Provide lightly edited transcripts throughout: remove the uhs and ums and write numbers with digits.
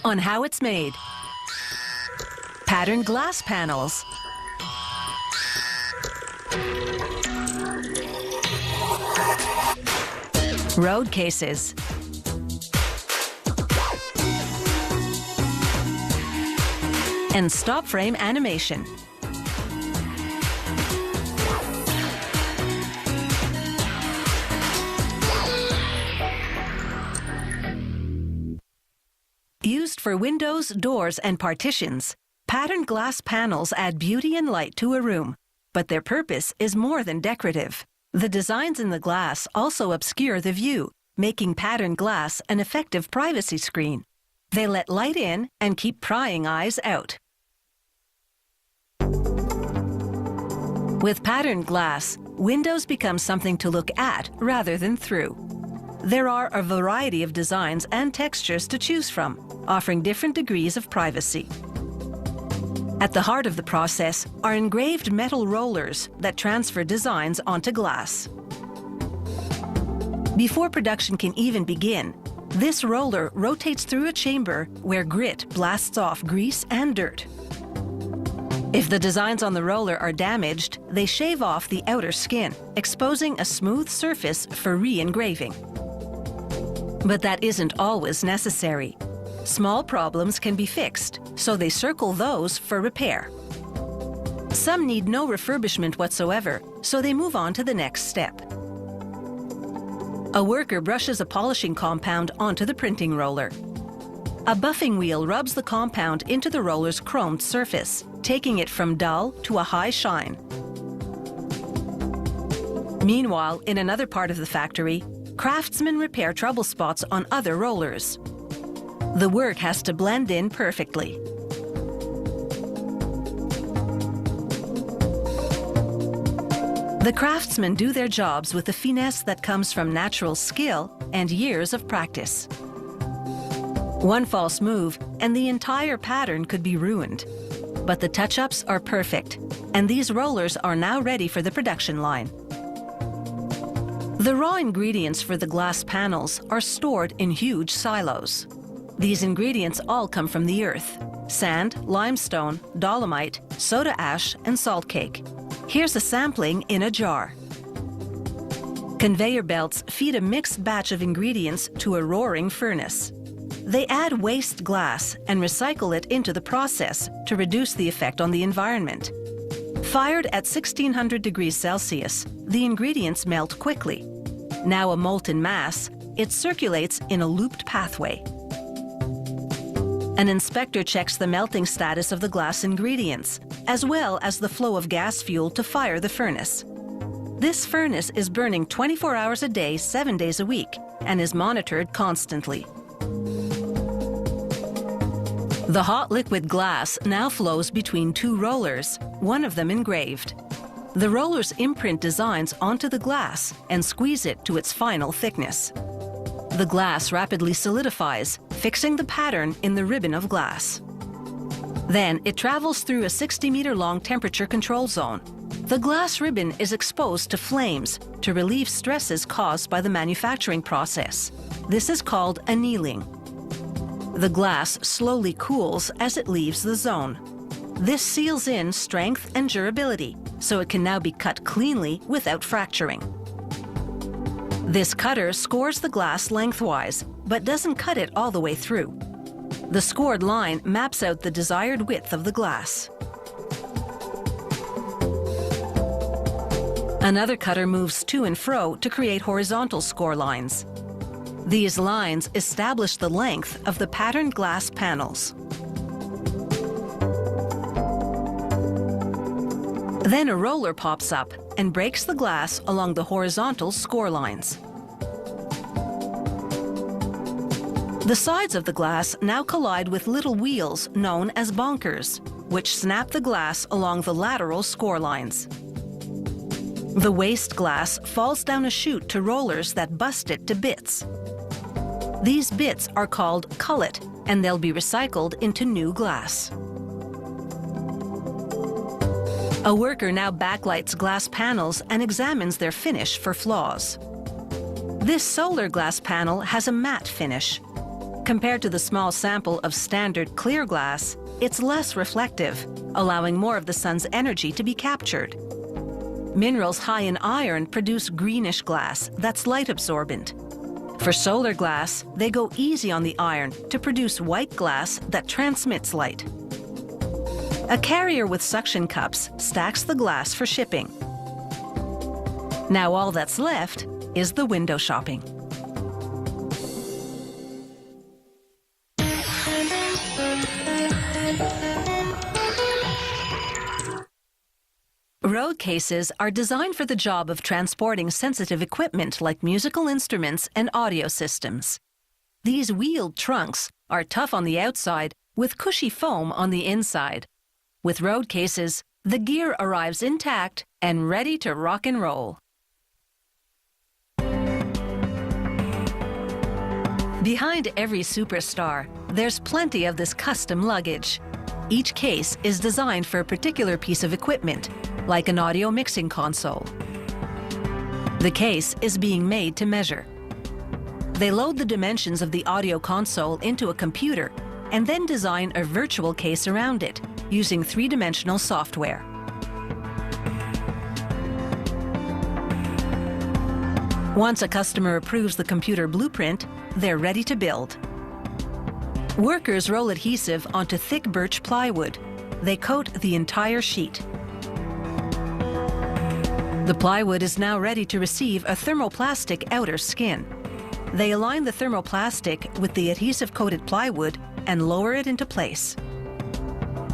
on how it's made. Patterned glass panels. Road cases. And stop frame animation. Used for windows, doors, and partitions, patterned glass panels add beauty and light to a room, but their purpose is more than decorative. The designs in the glass also obscure the view, making patterned glass an effective privacy screen. They let light in and keep prying eyes out. With patterned glass, windows become something to look at rather than through. There are a variety of designs and textures to choose from, offering different degrees of privacy. At the heart of the process are engraved metal rollers that transfer designs onto glass. Before production can even begin, this roller rotates through a chamber where grit blasts off grease and dirt. If the designs on the roller are damaged, they shave off the outer skin, exposing a smooth surface for re-engraving. But that isn't always necessary. Small problems can be fixed, so they circle those for repair. Some need no refurbishment whatsoever, so they move on to the next step. A worker brushes a polishing compound onto the printing roller. A buffing wheel rubs the compound into the roller's chromed surface, taking it from dull to a high shine. Meanwhile, in another part of the factory, craftsmen repair trouble spots on other rollers. The work has to blend in perfectly. The craftsmen do their jobs with the finesse that comes from natural skill and years of practice. One false move, and the entire pattern could be ruined. But the touch-ups are perfect, and these rollers are now ready for the production line. The raw ingredients for the glass panels are stored in huge silos. These ingredients all come from the earth: sand, limestone, dolomite, soda ash, and salt cake. Here's a sampling in a jar. Conveyor belts feed a mixed batch of ingredients to a roaring furnace. They add waste glass and recycle it into the process to reduce the effect on the environment. Fired at 1600 degrees Celsius, the ingredients melt quickly. Now a molten mass, it circulates in a looped pathway. An inspector checks the melting status of the glass ingredients, as well as the flow of gas fuel to fire the furnace. This furnace is burning 24 hours a day, 7 days a week, and is monitored constantly. The hot liquid glass now flows between two rollers, one of them engraved. The rollers imprint designs onto the glass and squeeze it to its final thickness. The glass rapidly solidifies, fixing the pattern in the ribbon of glass. Then it travels through a 60-meter-long temperature control zone. The glass ribbon is exposed to flames to relieve stresses caused by the manufacturing process. This is called annealing. The glass slowly cools as it leaves the zone. This seals in strength and durability, so it can now be cut cleanly without fracturing. This cutter scores the glass lengthwise, but doesn't cut it all the way through. The scored line maps out the desired width of the glass. Another cutter moves to and fro to create horizontal score lines. These lines establish the length of the patterned glass panels. Then a roller pops up and breaks the glass along the horizontal score lines. The sides of the glass now collide with little wheels known as bonkers, which snap the glass along the lateral score lines. The waste glass falls down a chute to rollers that bust it to bits. These bits are called cullet, and they'll be recycled into new glass. A worker now backlights glass panels and examines their finish for flaws. This solar glass panel has a matte finish. Compared to the small sample of standard clear glass, it's less reflective, allowing more of the sun's energy to be captured. Minerals high in iron produce greenish glass that's light absorbent. For solar glass, they go easy on the iron to produce white glass that transmits light. A carrier with suction cups stacks the glass for shipping. Now all that's left is the window shopping. Road cases are designed for the job of transporting sensitive equipment like musical instruments and audio systems. These wheeled trunks are tough on the outside with cushy foam on the inside. With road cases, the gear arrives intact and ready to rock and roll. Behind every superstar, there's plenty of this custom luggage. Each case is designed for a particular piece of equipment, like an audio mixing console. The case is being made to measure. They load the dimensions of the audio console into a computer and then design a virtual case around it using three-dimensional software. Once a customer approves the computer blueprint, they're ready to build. Workers roll adhesive onto thick birch plywood. They coat the entire sheet. The plywood is now ready to receive a thermoplastic outer skin. They align the thermoplastic with the adhesive-coated plywood and lower it into place.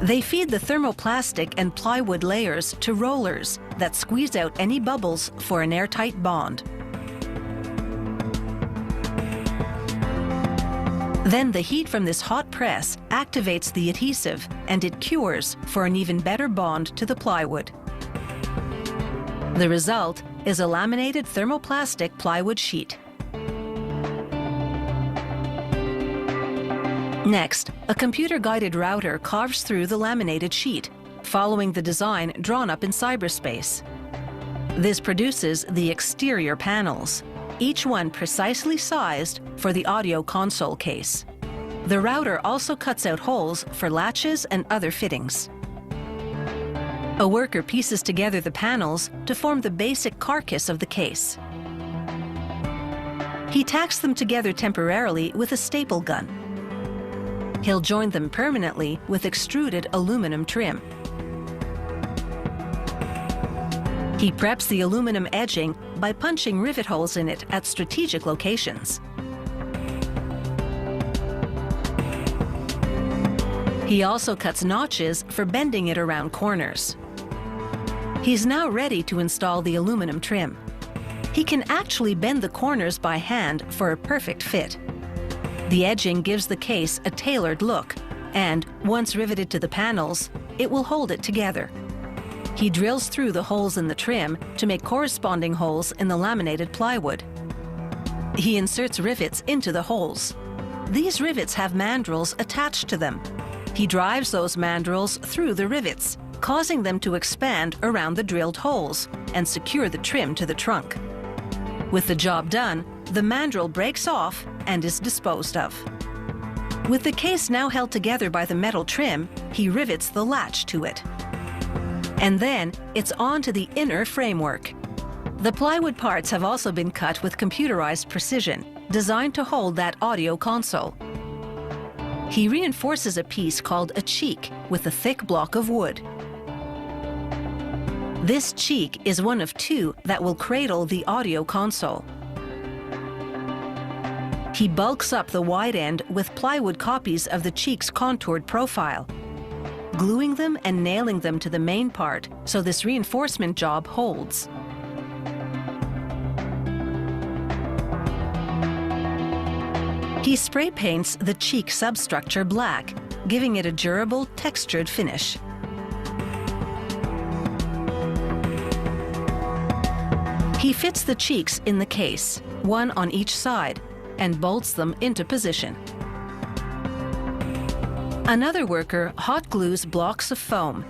They feed the thermoplastic and plywood layers to rollers that squeeze out any bubbles for an airtight bond. Then the heat from this hot press activates the adhesive and it cures for an even better bond to the plywood. The result is a laminated thermoplastic plywood sheet. Next, a computer-guided router carves through the laminated sheet, following the design drawn up in cyberspace. This produces the exterior panels, each one precisely sized for the audio console case. The router also cuts out holes for latches and other fittings. A worker pieces together the panels to form the basic carcass of the case. He tacks them together temporarily with a staple gun. He'll join them permanently with extruded aluminum trim. He preps the aluminum edging by punching rivet holes in it at strategic locations. He also cuts notches for bending it around corners. He's now ready to install the aluminum trim. He can actually bend the corners by hand for a perfect fit. The edging gives the case a tailored look, and once riveted to the panels, it will hold it together. He drills through the holes in the trim to make corresponding holes in the laminated plywood. He inserts rivets into the holes. These rivets have mandrels attached to them. He drives those mandrels through the rivets, causing them to expand around the drilled holes and secure the trim to the trunk. With the job done, the mandrel breaks off and is disposed of. With the case now held together by the metal trim, he rivets the latch to it. And then it's on to the inner framework. The plywood parts have also been cut with computerized precision, designed to hold that audio console. He reinforces a piece called a cheek with a thick block of wood. This cheek is one of two that will cradle the audio console. He bulks up the wide end with plywood copies of the cheek's contoured profile, gluing them and nailing them to the main part so this reinforcement job holds. He spray paints the cheek substructure black, giving it a durable, textured finish. He fits the cheeks in the case, one on each side, and bolts them into position. Another worker hot glues blocks of foam,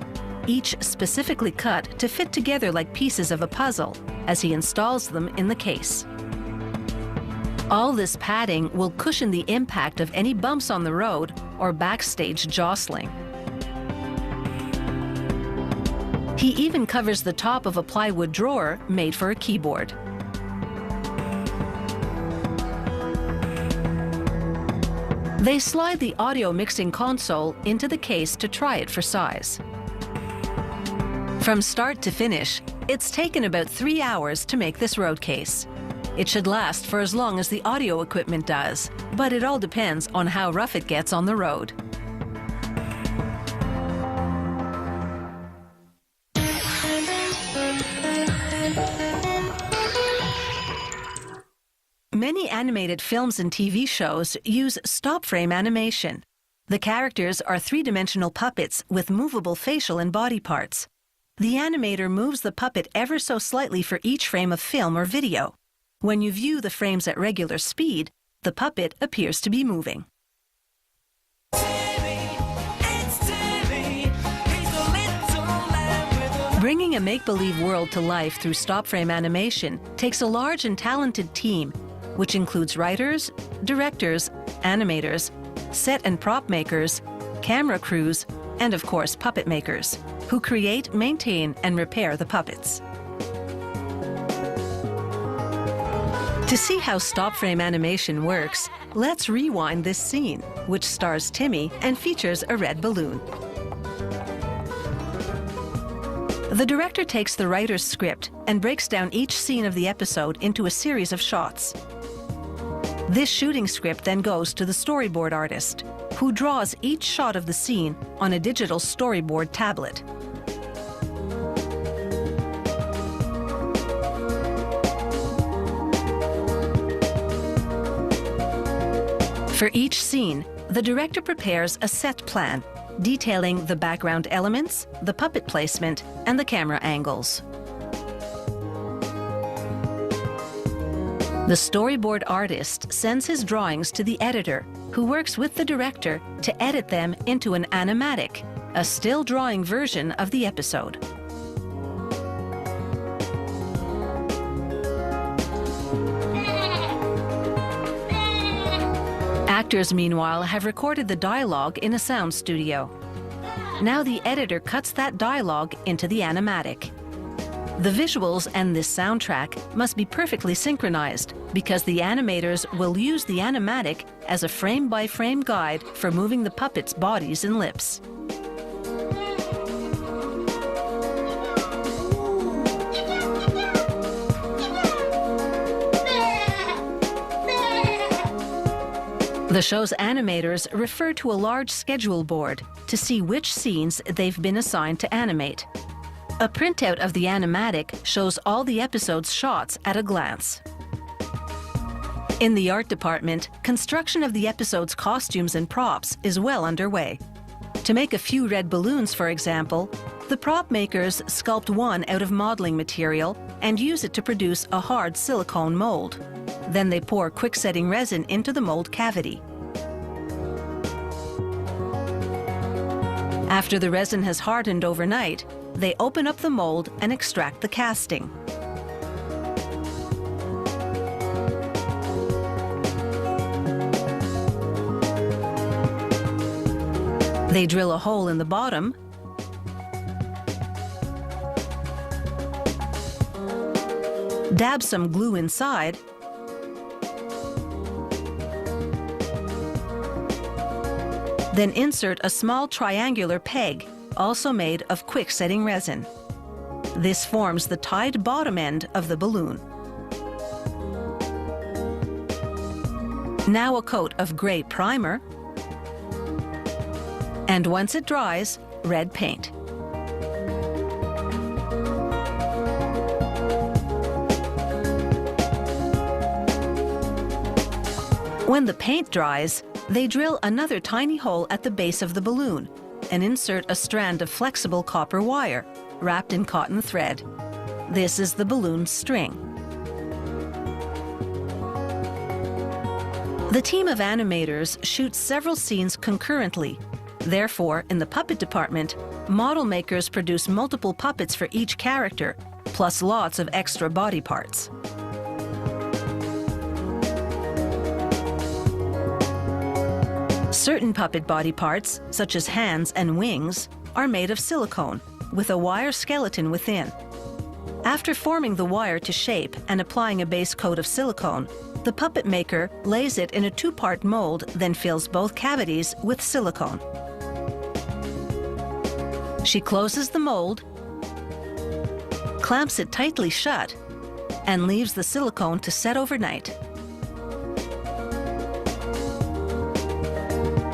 each specifically cut to fit together like pieces of a puzzle, as he installs them in the case. All this padding will cushion the impact of any bumps on the road or backstage jostling. He even covers the top of a plywood drawer made for a keyboard. They slide the audio mixing console into the case to try it for size. From start to finish, it's taken about 3 hours to make this road case. It should last for as long as the audio equipment does, but it all depends on how rough it gets on the road. Many animated films and TV shows use stop-frame animation. The characters are three-dimensional puppets with movable facial and body parts. The animator moves the puppet ever so slightly for each frame of film or video. When you view the frames at regular speed, the puppet appears to be moving. Bringing a make-believe world to life through stop-frame animation takes a large and talented team, which includes writers, directors, animators, set and prop makers, camera crews, and of course puppet makers, who create, maintain, and repair the puppets. To see how stop-frame animation works, let's rewind this scene, which stars Timmy and features a red balloon. The director takes the writer's script and breaks down each scene of the episode into a series of shots. This shooting script then goes to the storyboard artist, who draws each shot of the scene on a digital storyboard tablet. For each scene, the director prepares a set plan, detailing the background elements, the puppet placement, and the camera angles. The storyboard artist sends his drawings to the editor, who works with the director to edit them into an animatic, a still drawing version of the episode. Actors, meanwhile, have recorded the dialogue in a sound studio. Now the editor cuts that dialogue into the animatic. The visuals and this soundtrack must be perfectly synchronized because the animators will use the animatic as a frame-by-frame guide for moving the puppets' bodies and lips. The show's animators refer to a large schedule board to see which scenes they've been assigned to animate. A printout of the animatic shows all the episode's shots at a glance. In the art department, construction of the episode's costumes and props is well underway. To make a few red balloons, for example, the prop makers sculpt one out of modeling material and use it to produce a hard silicone mold. Then they pour quick-setting resin into the mold cavity. After the resin has hardened overnight, they open up the mold and extract the casting. They drill a hole in the bottom, dab some glue inside, then insert a small triangular peg, also made of quick-setting resin. This forms the tied bottom end of the balloon. Now a coat of gray primer, and once it dries, red paint. When the paint dries, they drill another tiny hole at the base of the balloon and insert a strand of flexible copper wire wrapped in cotton thread. This is the balloon's string. The team of animators shoots several scenes concurrently. Therefore, in the puppet department, model makers produce multiple puppets for each character, plus lots of extra body parts. Certain puppet body parts, such as hands and wings, are made of silicone, with a wire skeleton within. After forming the wire to shape and applying a base coat of silicone, the puppet maker lays it in a two-part mold, then fills both cavities with silicone. She closes the mold, clamps it tightly shut, and leaves the silicone to set overnight.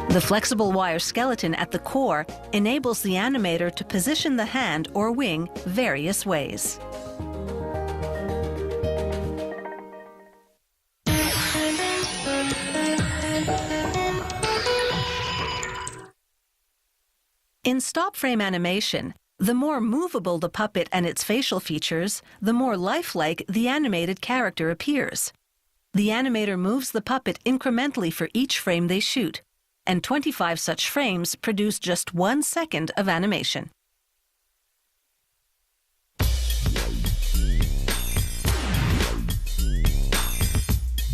The flexible wire skeleton at the core enables the animator to position the hand or wing various ways. In stop-frame animation, the more movable the puppet and its facial features, the more lifelike the animated character appears. The animator moves the puppet incrementally for each frame they shoot, and 25 such frames produce just 1 second of animation.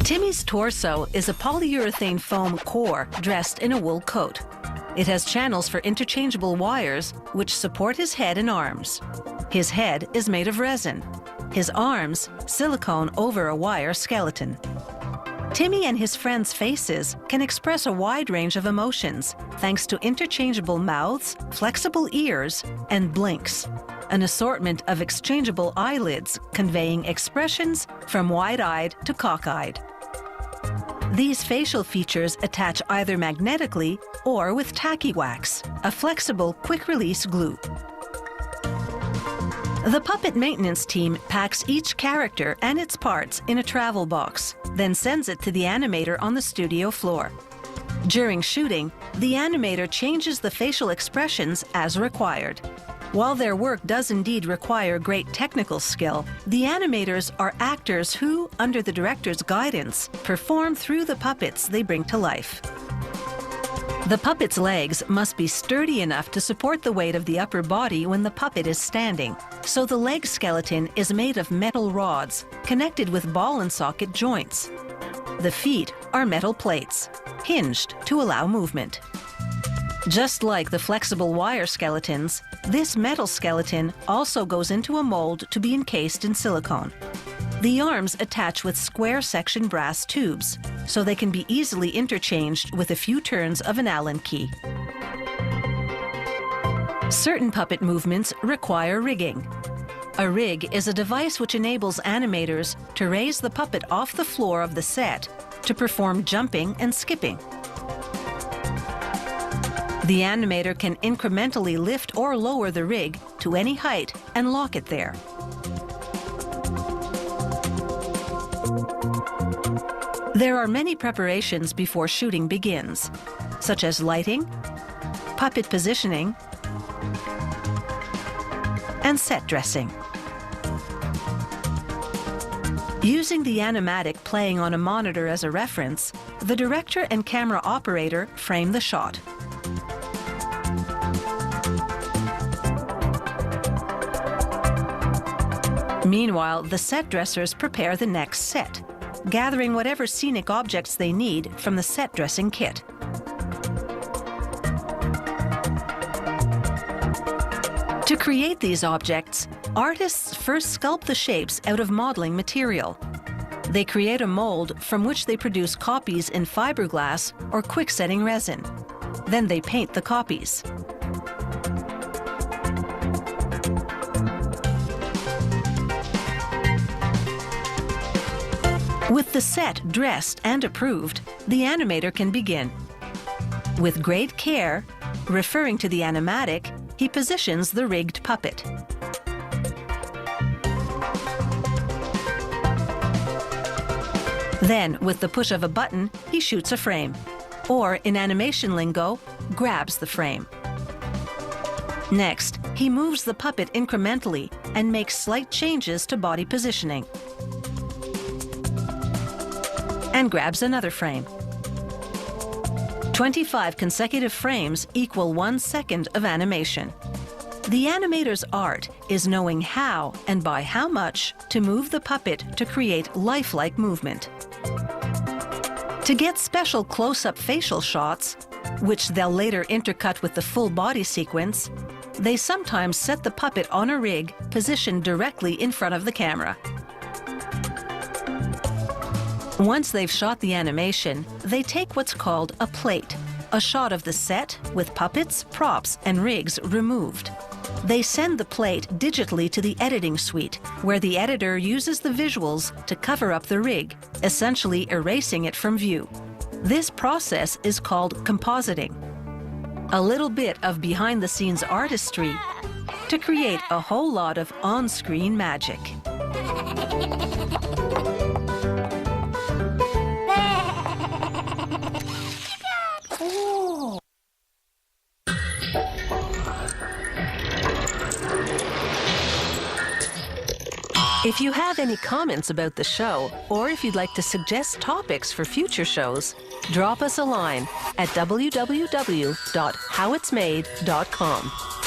Timmy's torso is a polyurethane foam core dressed in a wool coat. It has channels for interchangeable wires which support his head and arms. His head is made of resin. His arms, silicone over a wire skeleton. Timmy and his friends' faces can express a wide range of emotions thanks to interchangeable mouths, flexible ears, and blinks, an assortment of exchangeable eyelids conveying expressions from wide-eyed to cockeyed. These facial features attach either magnetically or with tacky wax, a flexible, quick-release glue. The puppet maintenance team packs each character and its parts in a travel box, then sends it to the animator on the studio floor. During shooting, the animator changes the facial expressions as required. While their work does indeed require great technical skill, the animators are actors who, under the director's guidance, perform through the puppets they bring to life. The puppet's legs must be sturdy enough to support the weight of the upper body when the puppet is standing, so the leg skeleton is made of metal rods connected with ball and socket joints. The feet are metal plates, hinged to allow movement. Just like the flexible wire skeletons, this metal skeleton also goes into a mold to be encased in silicone. The arms attach with square section brass tubes, so they can be easily interchanged with a few turns of an Allen key. Certain puppet movements require rigging. A rig is a device which enables animators to raise the puppet off the floor of the set to perform jumping and skipping. The animator can incrementally lift or lower the rig to any height and lock it there. There are many preparations before shooting begins, such as lighting, puppet positioning, and set dressing. Using the animatic playing on a monitor as a reference, the director and camera operator frame the shot. Meanwhile, the set dressers prepare the next set, gathering whatever scenic objects they need from the set dressing kit. To create these objects, artists first sculpt the shapes out of modeling material. They create a mold from which they produce copies in fiberglass or quick-setting resin. Then they paint the copies. With the set dressed and approved, the animator can begin. With great care, referring to the animatic, he positions the rigged puppet. Then, with the push of a button, he shoots a frame, or in animation lingo, grabs the frame. Next, he moves the puppet incrementally and makes slight changes to body positioning, and grabs another frame. 25 consecutive frames equal 1 second of animation. The animator's art is knowing how and by how much to move the puppet to create lifelike movement. To get special close-up facial shots, which they'll later intercut with the full body sequence, they sometimes set the puppet on a rig positioned directly in front of the camera. Once they've shot the animation, they take what's called a plate, a shot of the set with puppets, props, and rigs removed. They send the plate digitally to the editing suite, where the editor uses the visuals to cover up the rig, essentially erasing it from view. This process is called compositing. A little bit of behind-the-scenes artistry to create a whole lot of on-screen magic. If you have any comments about the show, or if you'd like to suggest topics for future shows, drop us a line at www.howitsmade.com.